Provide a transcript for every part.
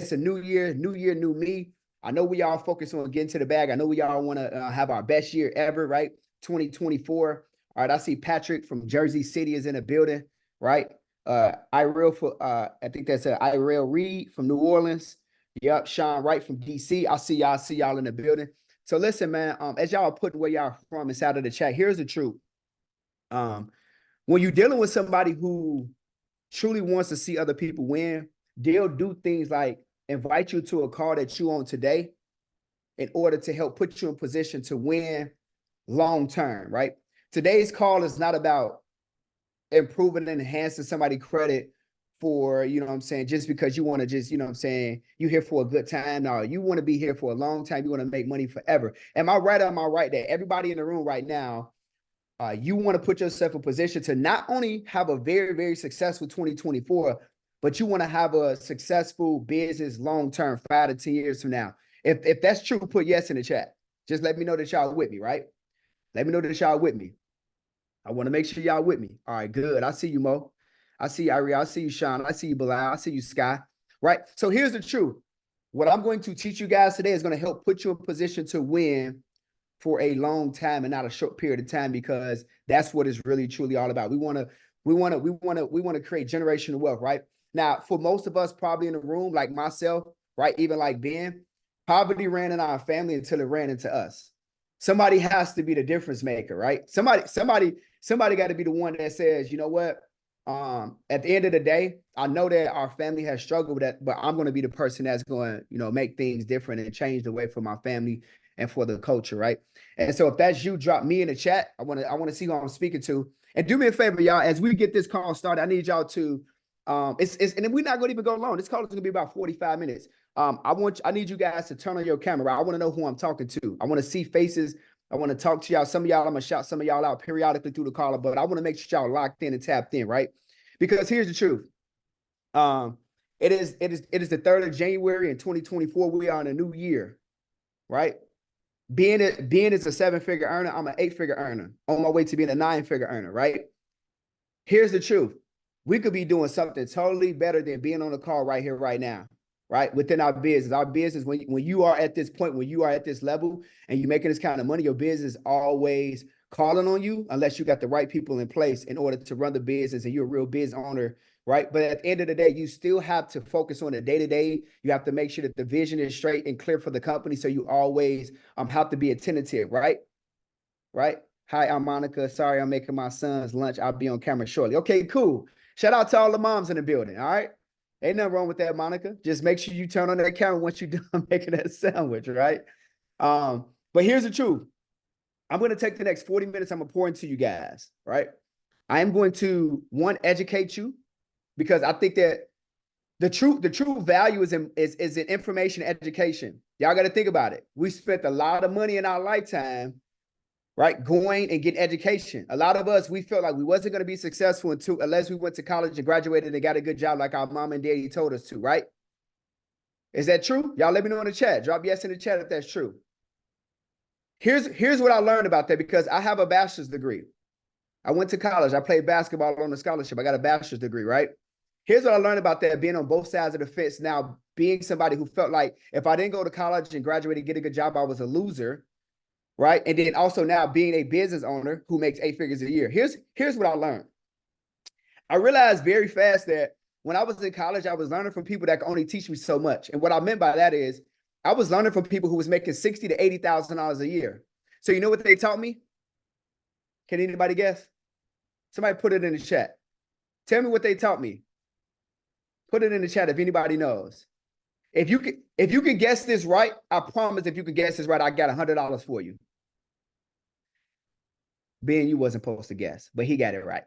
it's a new year, new me. I know we all focus on getting to the bag. I know we all want to have our best year ever, right? 2024. All right, I see Patrick from Jersey City is in the building, right? I think that's Irel Reed from New Orleans. Yep, Sean Wright from DC. I see y'all in the building. So listen, man, as y'all putting where y'all from inside of the chat, here's the truth. When you're dealing with somebody who truly wants to see other people win, they'll do things like invite you to a call that you on today in order to help put you in position to win long term, right? Today's call is not about improving and enhancing somebody's credit for, you know what I'm saying, just because you want to just, you know what I'm saying, you here for a good time. No, you want to be here for a long time. You want to make money forever. Am I right or am I right that everybody in the room right now, you want to put yourself in position to not only have a very, very successful 2024, but you want to have a successful business long-term, 5 to 10 years from now. If that's true, put yes in the chat. Just let me know that y'all with me, right? Let me know that y'all with me. I want to make sure y'all with me. All right, good. I see you, Mo. I see you, Irie. I see you, Sean. I see you, Bilal. I see you, Sky. Right? So here's the truth. What I'm going to teach you guys today is going to help put you in position to win for a long time and not a short period of time, because that's what it's really truly all about. We want to create generational wealth, right? Now, for most of us probably in the room, like myself, right, even like Ben, poverty ran in our family until it ran into us. Somebody has to be the difference maker, right? Somebody got to be the one that says, you know what? At the end of the day, I know that our family has struggled with that, but I'm going to be the person that's going to, you know, make things different and change the way for my family and for the culture, right? And so if that's you, drop me in the chat. I want to see who I'm speaking to. And do me a favor, y'all, as we get this call started, I need y'all to and we're not going to even go long. This call is going to be about 45 minutes. I need you guys to turn on your camera. I want to know who I'm talking to. I want to see faces. I want to talk to y'all. Some of y'all, I'm going to shout some of y'all out periodically through the call, but I want to make sure y'all locked in and tapped in, right? Because here's the truth. It is the 3rd of January in 2024. We are in a new year, right? Ben is a 7-figure earner. I'm an 8-figure earner on my way to being a 9-figure earner, right? Here's the truth. We could be doing something totally better than being on the call right here, right now, right? Within our business, when you are at this point, when you are at this level and you're making this kind of money, your business is always calling on you unless you got the right people in place in order to run the business and you're a real business owner, right? But at the end of the day, you still have to focus on the day-to-day. You have to make sure that the vision is straight and clear for the company. So you always have to be attentive, right? Right? Hi, I'm Monica. Sorry, I'm making my son's lunch. I'll be on camera shortly. Okay, cool. Shout out to all the moms in the building, all right? Ain't nothing wrong with that, Monica. Just make sure you turn on that camera once you're done making that sandwich, right? But here's the truth. I'm going to take the next 40 minutes. I'm going to pour into you guys, right? I am going to, one, educate you, because I think that the true value is in information education. Y'all got to think about it. We spent a lot of money in our lifetime, right, going and getting education. A lot of us, we felt like we wasn't going to be successful unless we went to college and graduated and got a good job like our mom and daddy told us to, right? Is that true? Y'all let me know in the chat. Drop yes in the chat if that's true. Here's what I learned about that, because I have a bachelor's degree. I went to college. I played basketball on a scholarship. I got a bachelor's degree, right? Here's what I learned about that, being on both sides of the fence. Now, being somebody who felt like if I didn't go to college and graduate and get a good job, I was a loser, right? And then also now being a business owner who makes 8 figures a year. Here's what I learned. I realized very fast that when I was in college, I was learning from people that could only teach me so much. And what I meant by that is I was learning from people who was making $60,000 to $80,000 a year. So you know what they taught me? Can anybody guess? Somebody put it in the chat. Tell me what they taught me. Put it in the chat if anybody knows. If you can guess this right, I promise if you can guess this right, I got $100 for you. Ben, you wasn't supposed to guess, but he got it right.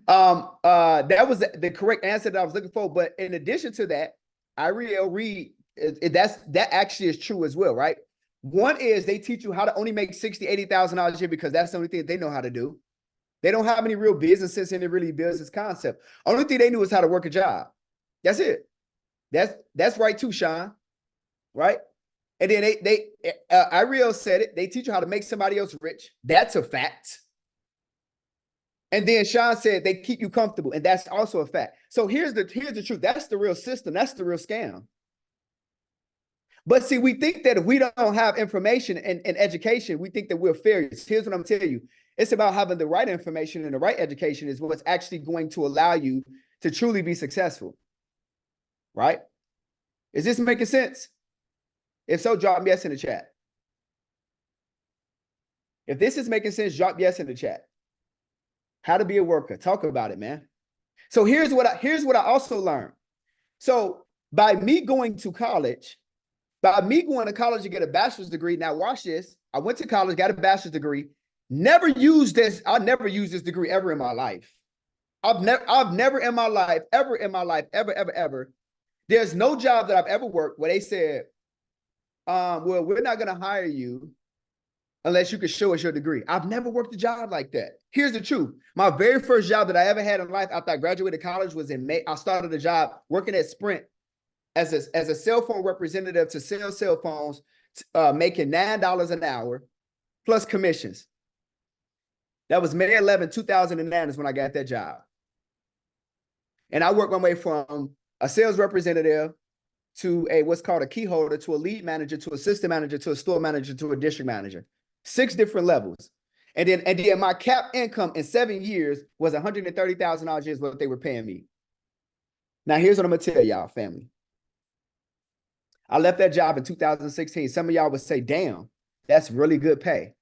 That was the correct answer that I was looking for. But in addition to that, Irel Reed, that actually is true as well, right? One is they teach you how to only make $60,000, $80,000 a year because that's the only thing they know how to do. They don't have any real businesses and really business concept. Only thing they knew is how to work a job. That's it. That's right too, Sean. Right? And then Irel said it. They teach you how to make somebody else rich. That's a fact. And then Sean said they keep you comfortable, and that's also a fact. So here's the truth. That's the real system. That's the real scam. But see, we think that if we don't have information and education, we think that we're failures. Here's what I'm telling you. It's about having the right information, and the right education is what's actually going to allow you to truly be successful. Right? Is this making sense? If so, drop yes in the chat. If this is making sense, drop yes in the chat. How to be a worker. Talk about it, man. So here's what I also learned. So by me going to college to get a bachelor's degree. Now watch this. I went to college, got a bachelor's degree. Never used this. I'll never use this degree ever in my life. I've never in my life, ever. There's no job that I've ever worked where they said, well, we're not going to hire you unless you can show us your degree. I've never worked a job like that. Here's the truth. My very first job that I ever had in life after I graduated college was in May. I started a job working at Sprint as a cell phone representative to sell cell phones, making $9 an hour plus commissions. That was May 11, 2009 is when I got that job. And I worked my way from a sales representative to what's called a key holder, to a lead manager, to assistant manager, to a store manager, to a district manager. 6 different levels. And then my cap income in 7 years was $130,000 is what they were paying me. Now, here's what I'm going to tell y'all, family. I left that job in 2016. Some of y'all would say, damn, that's really good pay.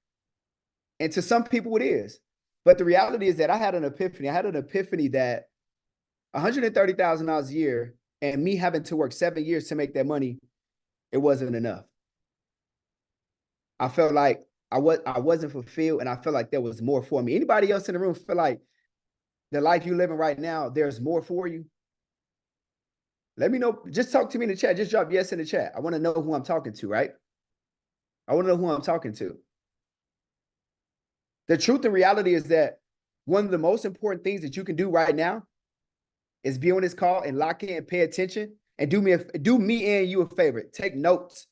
And to some people it is. But the reality is that I had an epiphany. I had an epiphany that $130,000 a year and me having to work 7 years to make that money, it wasn't enough. I felt like I wasn't fulfilled, and I felt like there was more for me. Anybody else in the room feel like the life you're living right now, there's more for you? Let me know. Just talk to me in the chat. Just drop yes in the chat. I want to know who I'm talking to, right? I want to know who I'm talking to. The truth and reality is that one of the most important things that you can do right now is be on this call and lock in, pay attention, and do me and you a favor. Take notes.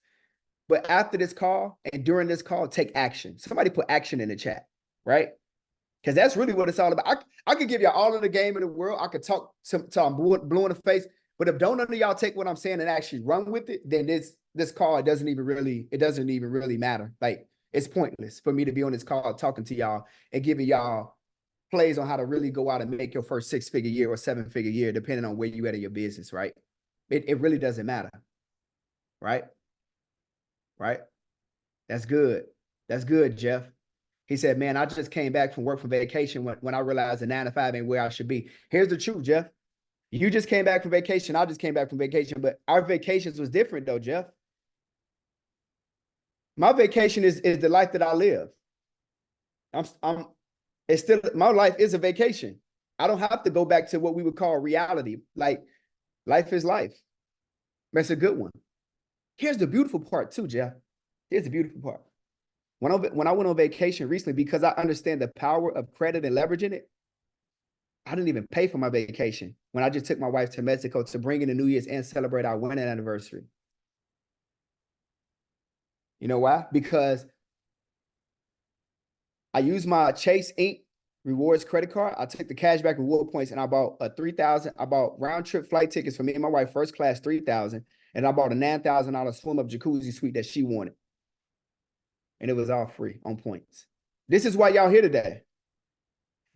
But after this call and during this call, take action. Somebody put action in the chat, right? Because that's really what it's all about. I could give you all of the game in the world. I could talk till I'm blue in the face. But if none of y'all take what I'm saying and actually run with it, then this call, it doesn't even really matter. Like, it's pointless for me to be on this call talking to y'all and giving y'all plays on how to really go out and make your first 6-figure year or 7-figure year, depending on where you at in your business, right? It really doesn't matter, right? Right? That's good. That's good, Jeff. He said, man, I just came back from work from vacation when I realized the 9 to 5 ain't where I should be. Here's the truth, Jeff. You just came back from vacation. I just came back from vacation, but our vacations was different though, Jeff. My vacation is the life that I live. It's still, my life is a vacation. I don't have to go back to what we would call reality. Like, life is life. That's a good one. Here's the beautiful part too, Jeff. Here's the beautiful part. When I went on vacation recently, because I understand the power of credit and leveraging it, I didn't even pay for my vacation when I just took my wife to Mexico to bring in the New Year's and celebrate our wedding anniversary. You know why? Because I used my Chase Inc. rewards credit card. I took the cashback reward points and I bought I bought round trip flight tickets for me and my wife, first class, $3,000. And I bought a $9,000 swim up jacuzzi suite that she wanted. And it was all free on points. This is why y'all here today.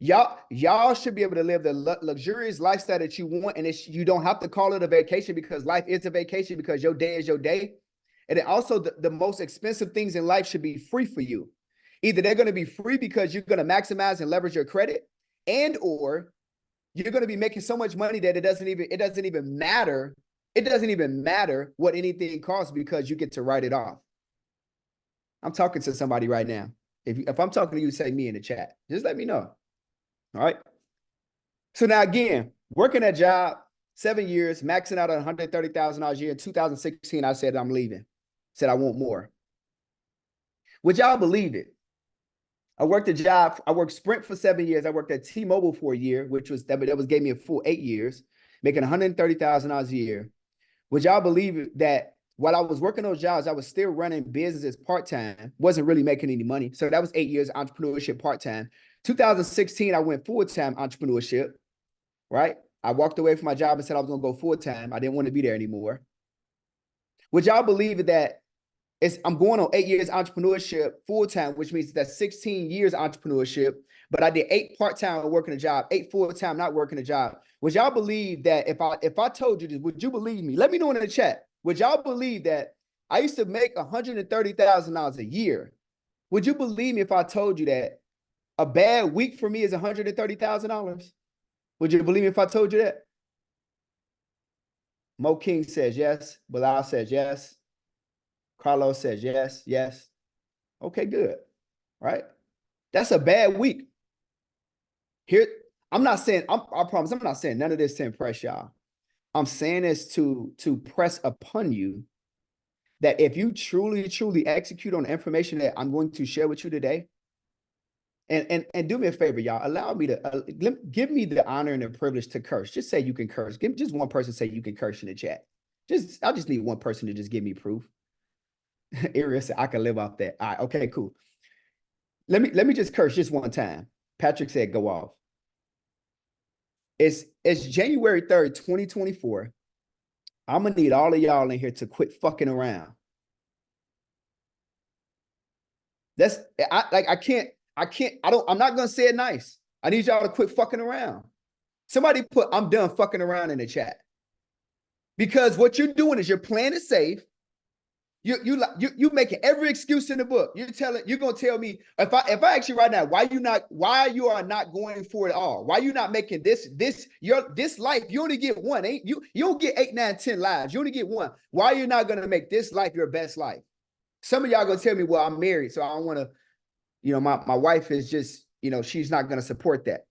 Y'all should be able to live the luxurious lifestyle that you want. And you don't have to call it a vacation, because life is a vacation, because your day is your day. And then also the most expensive things in life should be free for you. Either they're going to be free because you're going to maximize and leverage your credit, and or you're going to be making so much money that it doesn't even matter. It doesn't even matter what anything costs, because you get to write it off. I'm talking to somebody right now. If I'm talking to you, say me in the chat. Just let me know. All right. So now again, working that job 7 years, maxing out at $130,000 a year. In 2016, I said I'm leaving. Said I want more. Would y'all believe it? I worked a job. I worked Sprint for 7 years. I worked at T-Mobile for a year, which gave me a full 8 years, making $130,000 a year. Would y'all believe that while I was working those jobs, I was still running businesses part-time, wasn't really making any money. So that was 8 years entrepreneurship part-time. 2016, I went full-time entrepreneurship, right? I walked away from my job and said I was going to go full-time. I didn't want to be there anymore. Would y'all believe that I'm going on 8 years entrepreneurship full-time, which means that's 16 years entrepreneurship, but I did 8 part-time working a job, 8 full-time not working a job. Would y'all believe that if I told you this, would you believe me? Let me know in the chat. Would y'all believe that I used to make $130,000 a year? Would you believe me if I told you that a bad week for me is $130,000? Would you believe me if I told you that? Mo King says yes. Bilal says yes. Carlos says yes, yes. Okay, good. Right? That's a bad week. Here, I'm not saying, I promise, I'm not saying none of this to impress y'all. I'm saying this to press upon you that if you truly, truly execute on the information that I'm going to share with you today, and do me a favor, y'all, allow me to, give me the honor and the privilege to curse. Just say you can curse. Give just one person say you can curse in the chat. I just need one person to just give me proof. Ariel said, I can live off that. All right, okay, cool. Let me just curse just one time. Patrick said, go off. It's January 3rd, 2024. I'm gonna need all of y'all in here to quit fucking around. I'm not gonna say it nice. I need y'all to quit fucking around. Somebody put I'm done fucking around in the chat. Because what you're doing is you're playing it safe. You making every excuse in the book. You're gonna tell me if I ask you right now why you are not going for it all, why you not making this life, you only get one, you don't get 8, 9, 10 lives, you only get one. Why are you not gonna make this life your best life? Some of y'all gonna tell me, well, I'm married, so I don't want to, my wife is just, she's not gonna support that.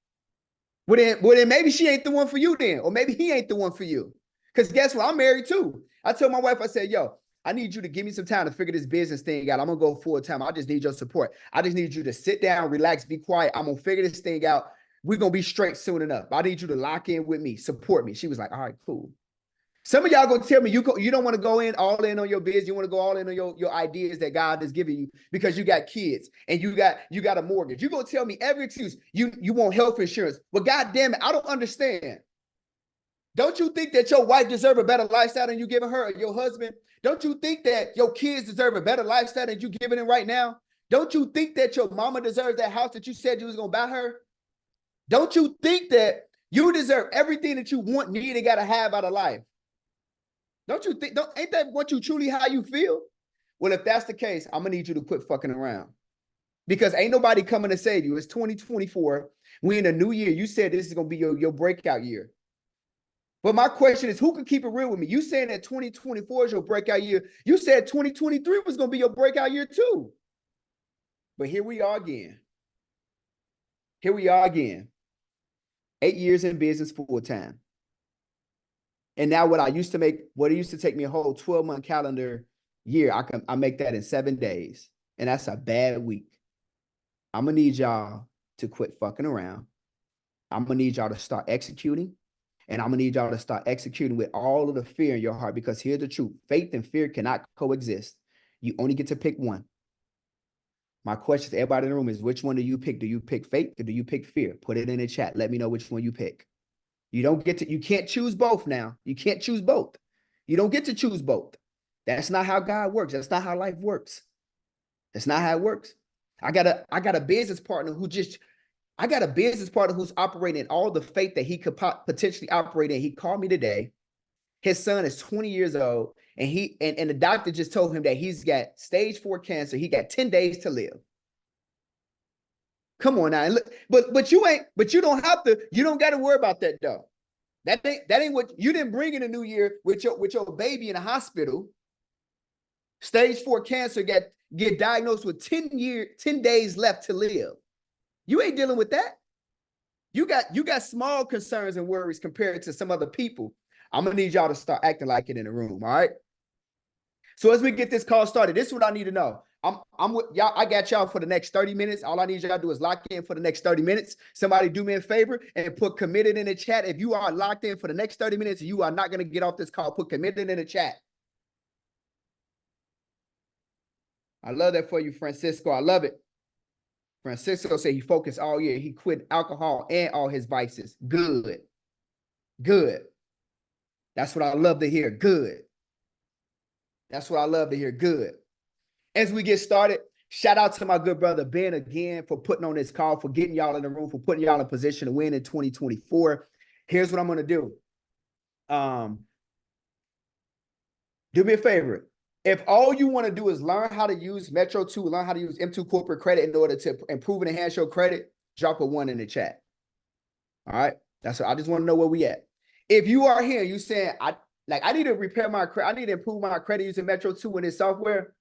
Well then maybe she ain't the one for you then, or maybe he ain't the one for you. Because guess what? I'm married too. I told my wife, I said, yo, I need you to give me some time to figure this business thing out. I'm going to go full time. I just need your support. I just need you to sit down, relax, be quiet. I'm going to figure this thing out. We're going to be straight soon enough. I need you to lock in with me, support me. She was like, all right, cool. Some of y'all going to tell me you don't want to go all in on your business. You want to go all in on your ideas that God has given you because you got kids and you got a mortgage. You're going to tell me every excuse. You want health insurance. Well, God damn it, I don't understand. Don't you think that your wife deserves a better lifestyle than you giving her, or your husband? Don't you think that your kids deserve a better lifestyle than you giving them right now? Don't you think that your mama deserves that house that you said you was going to buy her? Don't you think that you deserve everything that you want, need, and got to have out of life? Don't you think, ain't that what you truly, how you feel? Well, if that's the case, I'm going to need you to quit fucking around. Because ain't nobody coming to save you. It's 2024. We in a new year. You said this is going to be your breakout year. But my question is, who can keep it real with me? You saying that 2024 is your breakout year. You said 2023 was going to be your breakout year too. But here we are again. Here we are again. 8 years in business full time. And now what it used to take me a whole 12-month calendar year, I make that in 7 days. And that's a bad week. I'm going to need y'all to quit fucking around. I'm going to need y'all to start executing. And I'm going to need y'all to start executing with all of the fear in your heart, because here's the truth. Faith and fear cannot coexist. You only get to pick one. My question to everybody in the room is, which one do you pick? Do you pick faith or do you pick fear? Put it in the chat. Let me know which one you pick. You can't choose both now. You can't choose both. You don't get to choose both. That's not how God works. That's not how life works. That's not how it works. I got a business partner who's operating in all the faith that he could potentially operate in. He called me today. His son is 20 years old, and the doctor just told him that he's got stage 4 cancer. He got 10 days to live. Come on now. But you don't got to worry about that though. That ain't what you didn't bring in the new year with your baby in the hospital. Stage 4 cancer, get diagnosed with 10 days left to live. You ain't dealing with that. You got small concerns and worries compared to some other people. I'm gonna need y'all to start acting like it in the room. All right. So as we get this call started, this is what I need to know. I'm with y'all. I got y'all for the next 30 minutes. All I need y'all to do is lock in for the next 30 minutes. Somebody do me a favor and put committed in the chat. If you are locked in for the next 30 minutes, you are not going to get off this call. Put committed in the chat. I love that for you, Francisco. I love it. Francisco said he focused all year. He quit alcohol and all his vices. Good. Good. That's what I love to hear. Good. That's what I love to hear. Good. As we get started, shout out to my good brother Ben again for putting on this call, for getting y'all in the room, for putting y'all in position to win in 2024. Here's what I'm going to do. Do me a favor. If all you want to do is learn how to use Metro2, learn how to use M2 corporate credit in order to improve and enhance your credit, drop a 1 in the chat. All right. That's what I just want to know where we at. If you are here, you saying I need to repair my credit, I need to improve my credit using Metro2 in this software,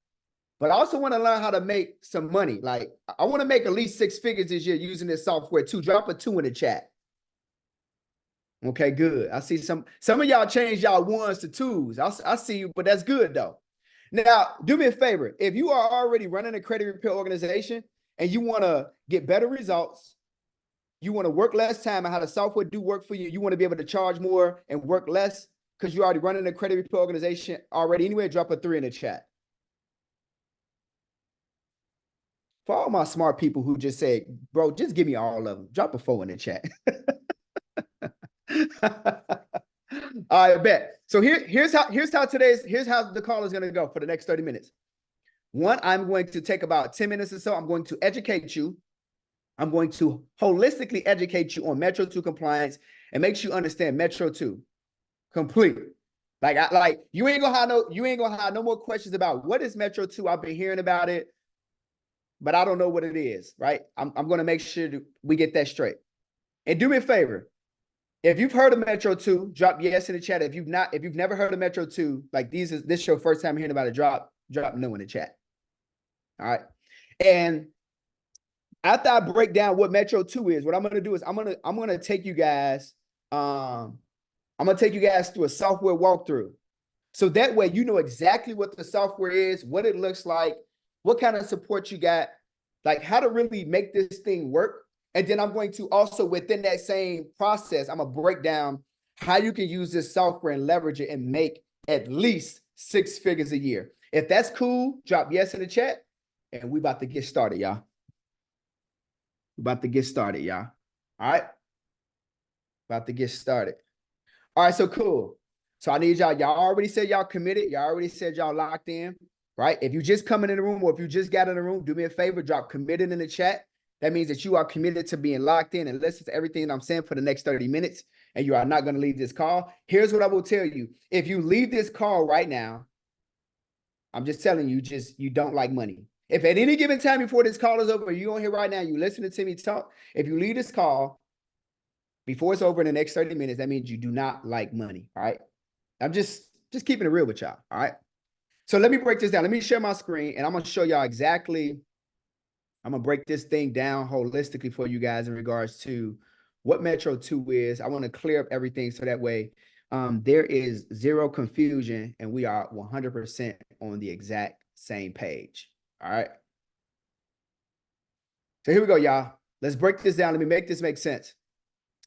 but I also want to learn how to make some money. Like I want to make at least 6 figures this year using this software too. Drop a 2 in the chat. Okay, good. I see some of y'all change y'all 1s to 2s. I see you, but that's good though. Now, do me a favor. If you are already running a credit repair organization and you want to get better results, you want to work less time and how the software do work for you, you want to be able to charge more and work less because you're already running a credit repair organization already anyway, drop a 3 in the chat. For all my smart people who just say, bro, just give me all of them, drop a 4 in the chat. I bet. So here's how the call is going to go for the next 30 minutes. One, I'm going to take about 10 minutes or so. I'm going to educate you. I'm going to holistically educate you on Metro2 compliance and make sure you understand Metro2 completely. Like you ain't gonna have no more questions about what is Metro2. I've been hearing about it, but I don't know what it is, right? I'm going to make sure we get that straight. And do me a favor. If you've heard of Metro2, drop yes in the chat. If you've never heard of Metro2, like this is your first time hearing about it, drop no in the chat. All right. And after I break down what Metro2 is, what I'm going to do is I'm going to take you guys through a software walkthrough. So that way you know exactly what the software is, what it looks like, what kind of support you got, like how to really make this thing work. And then I'm going to also, within that same process, I'm going to break down how you can use this software and leverage it and make at least 6 figures a year. If that's cool, drop yes in the chat. And we about to get started, y'all. All right? About to get started. All right, so cool. So I need y'all. Y'all already said y'all committed. Y'all already said y'all locked in, right? If you just coming in the room or if you just got in the room, do me a favor, drop committed in the chat. That means that you are committed to being locked in and listen to everything that I'm saying for the next 30 minutes, and you are not going to leave this call. Here's what I will tell you. If you leave this call right now, I'm just telling you, you don't like money. If at any given time before this call is over, you're on here right now, you listening to me talk, if you leave this call before it's over in the next 30 minutes, that means you do not like money, all right? I'm just keeping it real with y'all, all right? So let me break this down. Let me share my screen, and I'm going to show y'all exactly. I'm going to break this thing down holistically for you guys in regards to what Metro2 is. I want to clear up everything so that way there is zero confusion and we are 100% on the exact same page. All right. So here we go, y'all. Let's break this down. Let me make this make sense.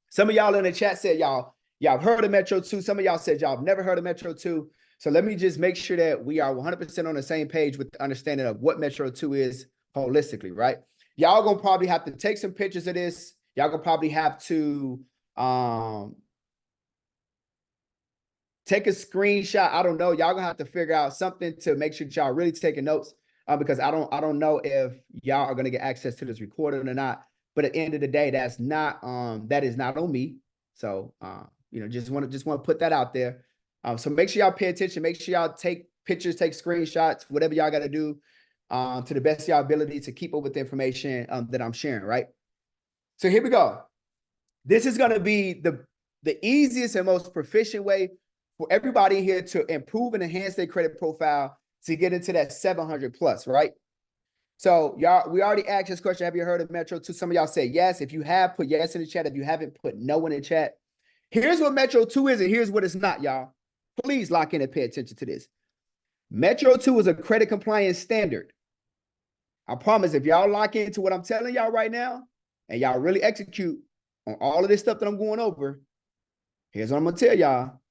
Some of y'all in the chat said y'all heard of Metro2. Some of y'all said y'all have never heard of Metro2. So let me just make sure that we are 100% on the same page with the understanding of what Metro2 is holistically, right? Y'all gonna probably have to take some pictures of this. Y'all gonna probably have to take a screenshot. I don't know. Y'all gonna have to figure out something to make sure that y'all really taking notes because I don't know if y'all are gonna get access to this recording or not. But at the end of the day, that is not on me. So just want to put that out there. So make sure y'all pay attention. Make sure y'all take pictures, take screenshots, whatever y'all got to do to the best of your ability to keep up with the information that I'm sharing, right? So here we go. This is going to be the easiest and most proficient way for everybody here to improve and enhance their credit profile to get into that 700 plus, right? So y'all, we already asked this question. Have you heard of Metro2? Some of y'all say yes. If you have, put yes in the chat. If you haven't, put no in the chat. Here's what Metro2 is and here's what it's not, y'all. Please lock in and pay attention to this. Metro2 is a credit compliance standard. I promise if y'all lock into what I'm telling y'all right now and y'all really execute on all of this stuff that I'm going over, here's what I'm going to tell y'all.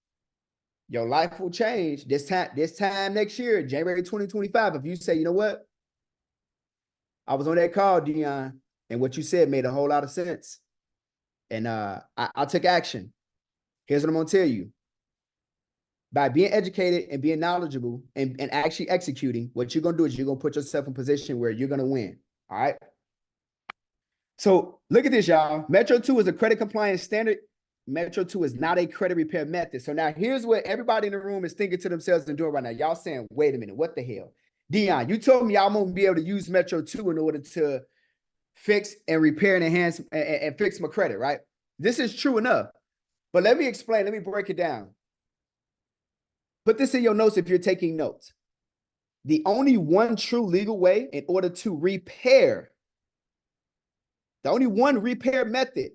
Your life will change this time next year, January 2025. If you say, you know what? I was on that call, Dion, and what you said made a whole lot of sense. And I took action. Here's what I'm gonna tell you. By being educated and being knowledgeable and actually executing, what you're gonna do is you're gonna put yourself in a position where you're gonna win. All right. So look at this, y'all. Metro2 is a credit compliance standard. Metro2 is not a credit repair method. So now here's what everybody in the room is thinking to themselves and doing right now. Y'all saying, wait a minute, what the hell? Dion, you told me I'm gonna be able to use Metro2 in order to fix and repair and enhance and fix my credit, right? This is true enough. But let me explain, let me break it down. Put this in your notes if you're taking notes. The only one true legal way in order to repair, the only one repair method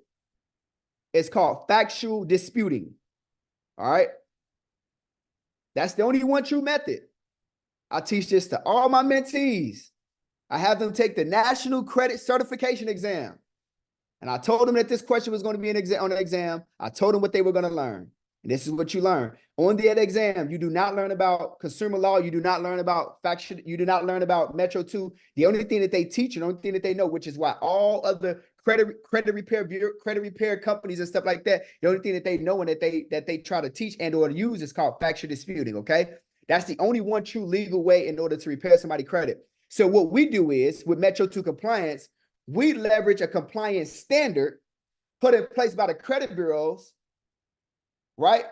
is called factual disputing. All right. That's the only one true method. I teach this to all my mentees. I have them take the National Credit Certification Exam. And I told them that this question was going to be on the exam. I told them what they were going to learn. And this is what you learn. On the exam, you do not learn about consumer law. You do not learn about faction. You do not learn about Metro2. The only thing that they teach, and the only thing that they know, which is why all of the credit repair companies and stuff like that, the only thing that they know and that they try to teach and or use is called factual disputing, okay? That's the only one true legal way in order to repair somebody's credit. So what we do is, with Metro2 compliance, we leverage a compliance standard put in place by the credit bureaus, right?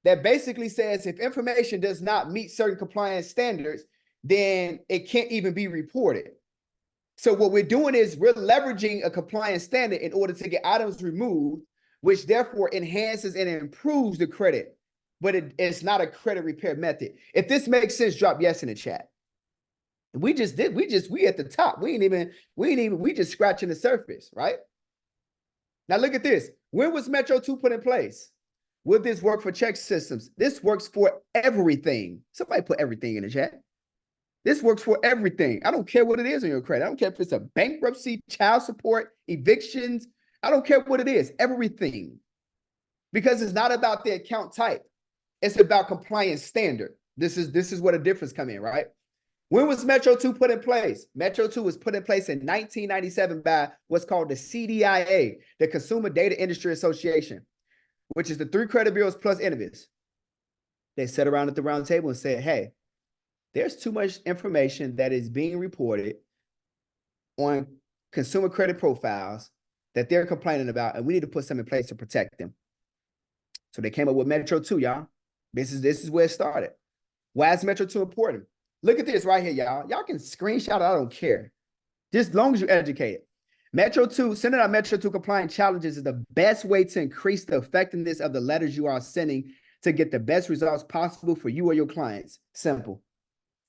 That basically says if information does not meet certain compliance standards, then it can't even be reported. So what we're doing is we're leveraging a compliance standard in order to get items removed, which therefore enhances and improves the credit, but it's not a credit repair method. If this makes sense, drop yes in the chat. We at the top. We just scratching the surface, right? Now look at this. When was Metro2 put in place? Would this work for check systems? This works for everything. Somebody put everything in the chat. This works for everything. I don't care what it is on your credit. I don't care if it's a bankruptcy, child support, evictions. I don't care what it is, everything. Because it's not about the account type. It's about compliance standard. This is where the difference come in, right? When was Metro2 put in place? Metro2 was put in place in 1997 by what's called the CDIA, the Consumer Data Industry Association, which is the 3 credit bureaus plus Innovis. They sat around at the round table and said, hey, there's too much information that is being reported on consumer credit profiles that they're complaining about, and we need to put something in place to protect them. So they came up with Metro2, y'all. This is where it started. Why is Metro2 important? Look at this right here, y'all. Y'all can screenshot it. I don't care. Just as long as you're educated. Metro2, sending out Metro2 compliant challenges is the best way to increase the effectiveness of the letters you are sending to get the best results possible for you or your clients. Simple.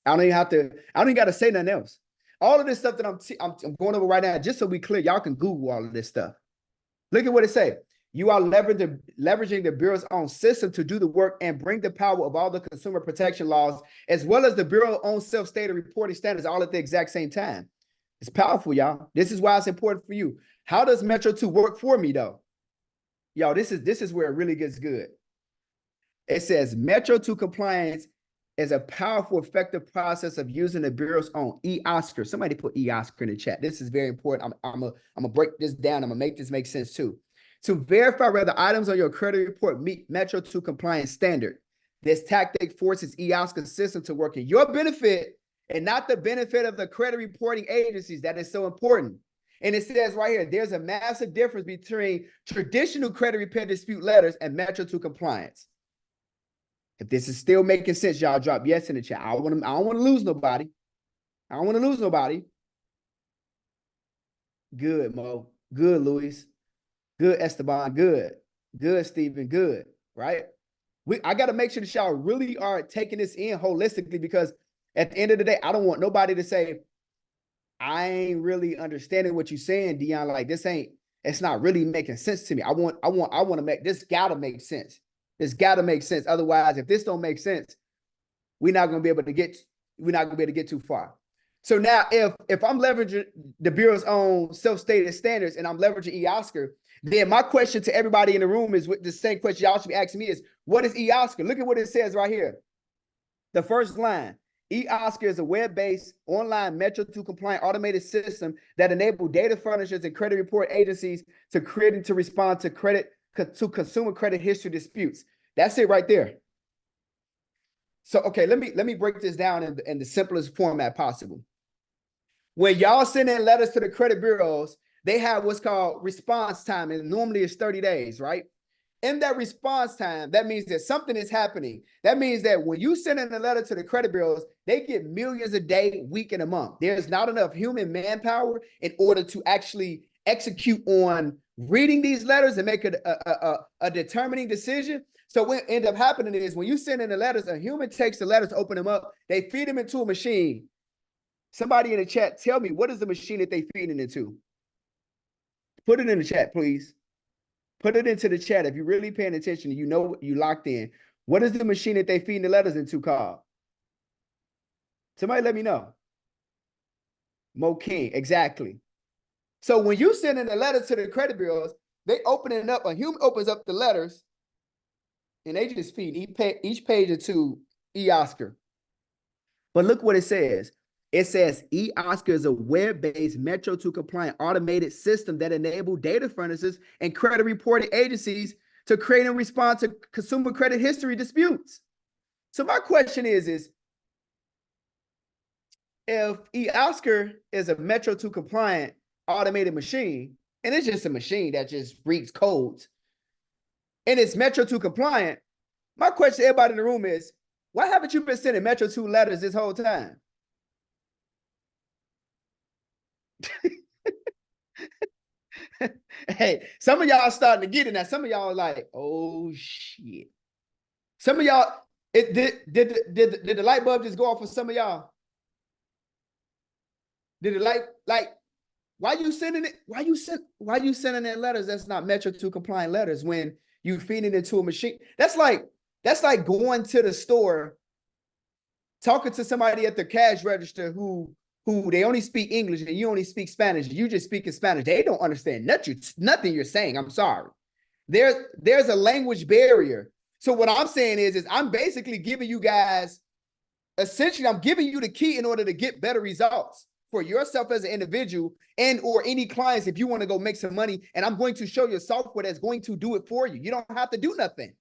I don't even got to say nothing else. All of this stuff that I'm going over right now, just so we clear, y'all can Google all of this stuff. Look at what it say. You are leveraging the Bureau's own system to do the work and bring the power of all the consumer protection laws, as well as the Bureau's own self-stated reporting standards, all at the exact same time. It's powerful, y'all. This is why it's important for you. How does Metro2 work for me, though? Y'all, this is where it really gets good. It says Metro2 compliance is a powerful, effective process of using the Bureau's own e-Oscar. Somebody put e-Oscar in the chat. This is very important. I'm gonna break this down. I'm gonna make this make sense too. To verify whether items on your credit report meet Metro2 compliance standard, this tactic forces e-Oscar system to work in your benefit and not the benefit of the credit reporting agencies. That is so important. And it says right here, there's a massive difference between traditional credit repair dispute letters and Metro2 compliance. If this is still making sense, y'all drop yes in the chat. I don't want to lose nobody. I don't want to lose nobody. Good, Mo. Good, Luis. Good, Esteban. Good. Good, Stephen. Good. Right? I got to make sure that y'all really are taking this in holistically, because at the end of the day, I don't want nobody to say, I ain't really understanding what you're saying, Dion. Like, it's not really making sense to me. I want to make, this gotta make sense. This gotta make sense. Otherwise, if this don't make sense, we're not gonna be able to get too far. So now if I'm leveraging the Bureau's own self-stated standards and I'm leveraging e-Oscar, then my question to everybody in the room is the same question y'all should be asking me is, what is e-Oscar? Look at what it says right here. The first line, eOscar is a web-based online Metro2 compliant automated system that enables data furnishers and credit report agencies to create and to respond to consumer credit history disputes. That's it right there. So, okay, let me break this down in the simplest format possible. When y'all send in letters to the credit bureaus, they have what's called response time, and normally it's 30 days, right? In that response time, that means that something is happening. That means that when you send in a letter to the credit bureaus, they get millions a day, week, and a month. There's not enough human manpower in order to actually execute on reading these letters and make a determining decision. So what ends up happening is when you send in the letters, a human takes the letters, open them up, they feed them into a machine. Somebody in the chat, tell me, what is the machine that they feed it into? Put it in the chat, please. Put it into the chat. If you're really paying attention, you know you locked in. What is the machine that they feed the letters into called? Somebody let me know. Mo King, exactly. So when you send in a letter to the credit bureaus, they open it up. A human opens up the letters, and they just feed each page into eOscar. But look what it says. It says eOscar is a web-based Metro2 compliant automated system that enables data furnishers and credit reporting agencies to create and respond to consumer credit history disputes. So my question is if eOscar is a Metro2 compliant automated machine, and it's just a machine that just reads codes, and it's Metro2 compliant, my question to everybody in the room is, why haven't you been sending Metro2 letters this whole time? Hey, some of y'all starting to get it now. Some of y'all are like, oh shit. Some of y'all, did the light bulb just go off for some of y'all? Did the light, like, why you sending it? Why you sending in letters that's not Metro2 compliant letters when you feed it into a machine? That's like going to the store, talking to somebody at the cash register who they only speak English and you only speak Spanish. You just speak in Spanish. They don't understand nothing you're saying. I'm sorry. There's a language barrier. So what I'm saying is I'm basically giving you guys, essentially, I'm giving you the key in order to get better results for yourself as an individual and or any clients if you want to go make some money. And I'm going to show you software that's going to do it for you. You don't have to do nothing.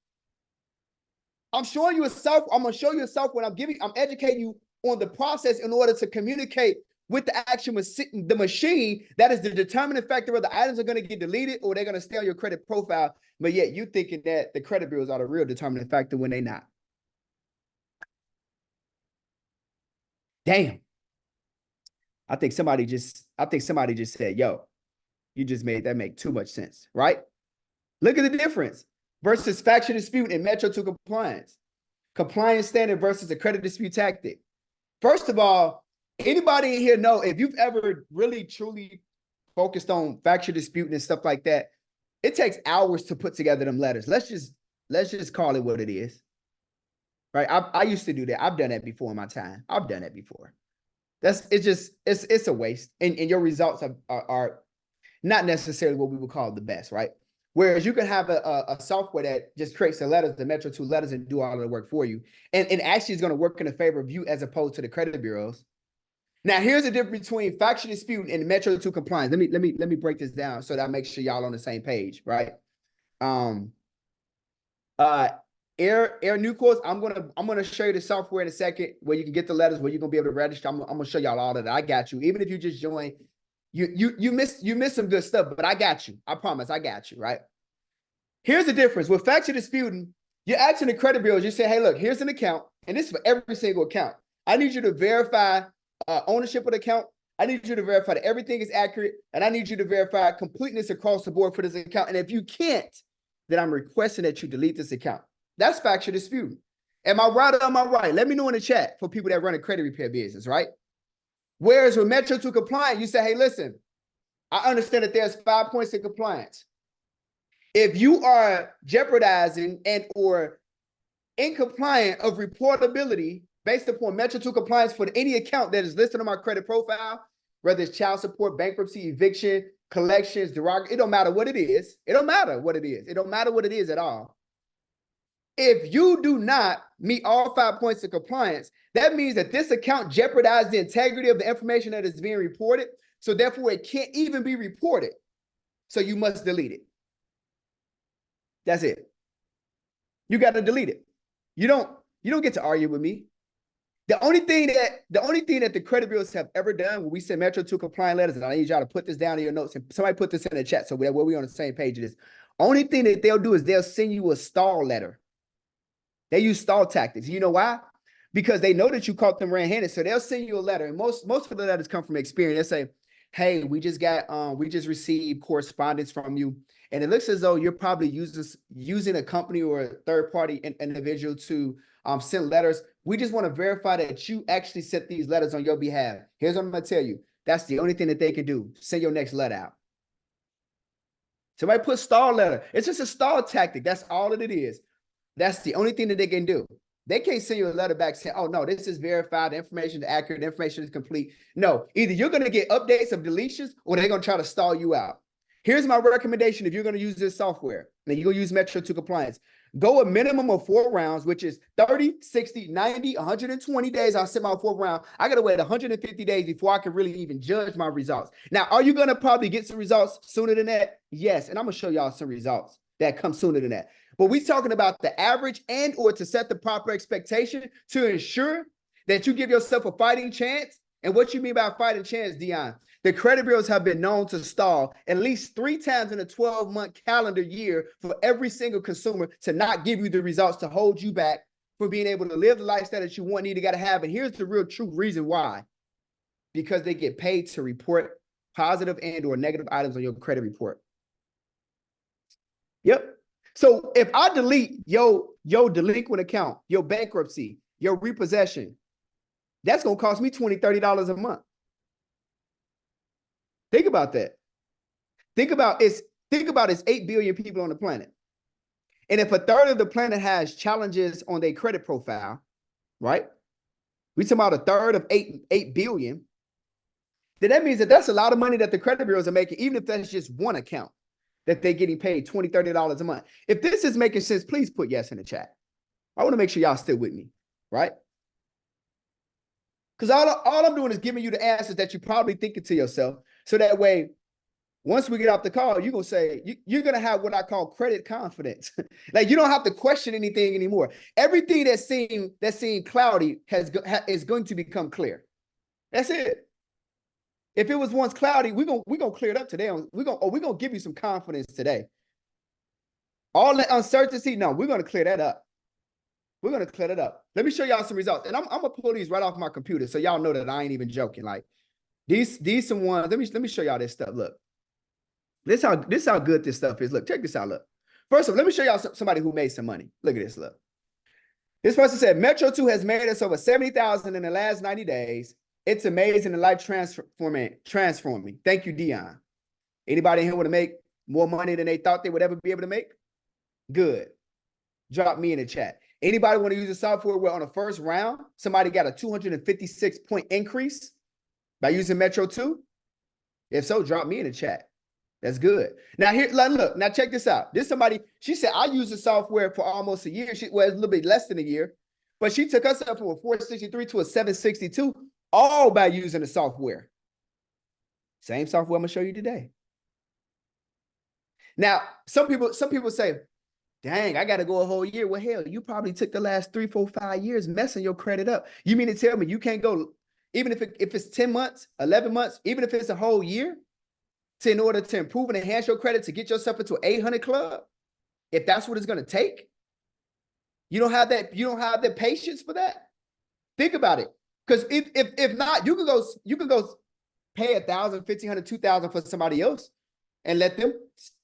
I'm showing you I'm going to show you a software. I'm educating you on the process in order to communicate with the actual the machine that is the determining factor whether the items are going to get deleted or they're going to stay on your credit profile. But yet you thinking that the credit bureaus are the real determining factor when they're not. Damn. I think somebody just said, yo, you just made that make too much sense, right? Look at the difference versus faction dispute and Metro2 compliance. Compliance standard versus a credit dispute tactic. First of all, anybody in here know if you've ever really truly focused on faction dispute and stuff like that, it takes hours to put together them letters. Let's just call it what it is. Right? I used to do that. I've done that before in my time. I've done that before. It's a waste. And your results are not necessarily what we would call the best, right? Whereas you can have a software that just creates the letters, the Metro2 letters, and do all of the work for you. And actually is going to work in the favor of you as opposed to the credit bureaus. Now, here's the difference between faction dispute and Metro2 compliance. Let me break this down so that I make sure y'all on the same page, right? Air new course. I'm gonna show you the software in a second where you can get the letters where you're gonna be able to register. I'm gonna show y'all all of that. I got you. Even if you just join, you miss some good stuff, but I got you. I promise, I got you. Right. Here's the difference with faction disputing. You're asking the credit bureaus. You say, hey, look, here's an account, and this is for every single account. I need you to verify ownership of the account. I need you to verify that everything is accurate, and I need you to verify completeness across the board for this account. And if you can't, then I'm requesting that you delete this account. That's faction dispute. Am I right or am I right? Let me know in the chat for people that run a credit repair business, right? Whereas with Metro2 compliance, you say, hey, listen, I understand that there's 5 points in compliance. If you are jeopardizing and or incompliant of reportability based upon Metro2 compliance for any account that is listed on my credit profile, whether it's child support, bankruptcy, eviction, collections, derogatory, it don't matter what it is. It don't matter what it is. It don't matter what it is at all. If you do not meet all 5 points of compliance, that means that this account jeopardizes the integrity of the information that is being reported. So therefore, it can't even be reported. So you must delete it. That's it. You got to delete it. You don't get to argue with me. The only thing that the credit bureaus have ever done when we send Metro2 compliant letters, and I need y'all to put this down in your notes, and somebody put this in the chat so we're on the same page of this. Only thing that they'll do is they'll send you a stall letter. They use stall tactics. You know why? Because they know that you caught them red-handed. So they'll send you a letter. And most of the letters come from experience. They say, hey, we just received correspondence from you. And it looks as though you're probably using a company or a third-party individual to send letters. We just want to verify that you actually sent these letters on your behalf. Here's what I'm going to tell you. That's the only thing that they can do. Send your next letter out. Somebody put stall letter. It's just a stall tactic. That's all that it is. That's the only thing that they can do. They can't send you a letter back saying, oh, no, this is verified. The information is accurate. The information is complete. No, either you're going to get updates of deletions or they're going to try to stall you out. Here's my recommendation if you're going to use this software and you're going to use Metro2 compliance. Go a minimum of 4 rounds, which is 30, 60, 90, 120 days. I'll send my 4th round. I got to wait 150 days before I can really even judge my results. Now, are you going to probably get some results sooner than that? Yes. And I'm going to show y'all some results that come sooner than that. But we're talking about the average and or to set the proper expectation to ensure that you give yourself a fighting chance. And what you mean by a fighting chance, Dion? The credit bureaus have been known to stall at least 3 times in a 12-month calendar year for every single consumer to not give you the results, to hold you back from being able to live the lifestyle that you want, need, got to have. And here's the real true reason why. Because they get paid to report positive and or negative items on your credit report. Yep. So if I delete your delinquent account, your bankruptcy, your repossession, that's going to cost me $20, $30 a month. Think about that. Think about it's 8 billion people on the planet. And if a third of the planet has challenges on their credit profile, right? We talking about a third of 8 billion, then that means that that's a lot of money that the credit bureaus are making, even if that's just one account that they're getting paid $20, $30 a month. If this is making sense, please put yes in the chat. I want to make sure y'all still with me, right? Because all I'm doing is giving you the answers that you're probably thinking to yourself. So that way, once we get off the call, you're going to say, you're going to have what I call credit confidence. Like you don't have to question anything anymore. Everything that seemed cloudy is going to become clear. That's it. If it was once cloudy, we're gonna clear it up today. We're gonna give you some confidence today. All that uncertainty, no, we're gonna clear that up. We're gonna clear that up. Let me show y'all some results. And I'm gonna pull these right off my computer so y'all know that I ain't even joking. Like these some ones. Let me show y'all this stuff. Look. This how good this stuff is. Look, check this out. Look. First of all, let me show y'all somebody who made some money. Look at this. Look. This person said Metro2 has made us over 70,000 in the last 90 days. It's amazing and life transforming. Thank you, Dion. Anybody in here want to make more money than they thought they would ever be able to make? Good. Drop me in the chat. Anybody want to use the software where on the first round, somebody got a 256-point increase by using Metro2? If so, drop me in the chat. That's good. Now here, look, now check this out. This somebody, she said, I used the software for almost a year. Well, it's a little bit less than a year, but she took us up from a 463 to a 762. All by using the software. Same software I'm gonna show you today. Now, some people say, dang, I gotta go a whole year. Well, hell, you probably took the last 3, 4, 5 years messing your credit up. You mean to tell me you can't go, even if it's 10 months, 11 months, even if it's a whole year, in order to improve and enhance your credit to get yourself into an 800 club? If that's what it's gonna take, you don't have the patience for that? Think about it. Because if not, you can go pay $1,000, $1,500, $2,000 for somebody else and let them